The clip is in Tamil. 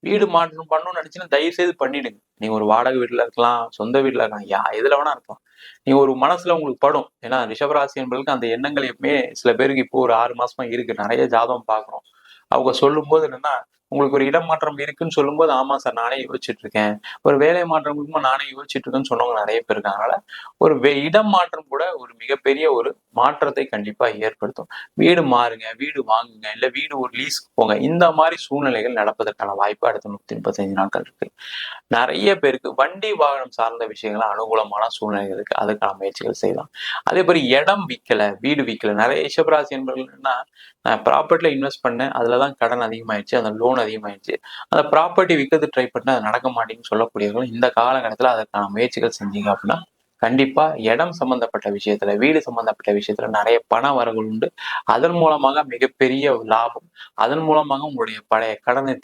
வீடு மாற்றம் பண்ணணும்னு நினைச்சீங்கன்னா தயவு செய்து பண்ணிடுங்க. நீங்க ஒரு வாடகை வீட்டுல இருக்கலாம், சொந்த வீட்டுல இருக்கலாம், எதுல வேணா இருக்கலாம். நீங்க ஒரு மனசுல உங்களுக்கு படும். ஏன்னா ரிஷபராசி என்பதுக்கு அந்த எண்ணங்கள் எப்பவுமே சில பேருக்கு இப்போ ஒரு 6 மாசமா இருக்கு. நிறைய ஜாதகம் பாக்குறோம். அவங்க சொல்லும்போது என்னன்னா, உங்களுக்கு ஒரு இடம் மாற்றம் இருக்குன்னு சொல்லும்போது, ஆமா சார் நானே யோசிச்சுட்டு இருக்கேன். ஒரு வேலை மாற்றம் இருக்கும்போது நானே யோசிச்சுட்டு இருக்கேன்னு சொன்னவங்க நிறைய பேர் இருக்காங்க. அதனால ஒரு இடம் மாற்றம் கூட ஒரு மிகப்பெரிய ஒரு மாற்றத்தை கண்டிப்பா ஏற்படுத்தும். வீடு மாறுங்க, வீடு வாங்குங்க, இல்ல வீடு ஒரு லீஸ்க்கு போங்க. இந்த மாதிரி சூழ்நிலைகள் நடப்பதற்கான வாய்ப்பு அடுத்த 135 நாட்கள் இருக்கு. நிறைய பேருக்கு வண்டி வாகனம் சார்ந்த விஷயங்கள் அனுகூலமான சூழ்நிலைகள் இருக்கு. அதுக்கான முயற்சிகள் செய்யலாம். அதே மாதிரி இடம் விக்கல, வீடு விக்கல. நிறைய ரிஷபராசி என்பவர்கள் என்னன்னா, நான் ப்ராப்பர்ட்டில இன்வெஸ்ட் பண்ணேன். அதுலதான் கடன் அதிகமாயிடுச்சு. அந்த லோன் அதிகமாயிடுச்சு. அந்த ப்ராப்பர்ட்டி விக்கிறது ட்ரை பண்ணா அது நடக்க மாட்டேங்குன்னு சொல்லக்கூடியவர்கள் இந்த காலகட்டத்துல அதற்கான முயற்சிகள் செஞ்சீங்க அப்படின்னா, கண்டிப்பா இடம் சம்பந்தப்பட்ட விஷயத்துல, வீடு சம்பந்தப்பட்ட விஷயத்துல நிறைய பண வரவுகள் உண்டு. அதன் மூலமாக மிகப்பெரிய லாபம். அதன் மூலமாக உங்களுடைய பழைய கடனை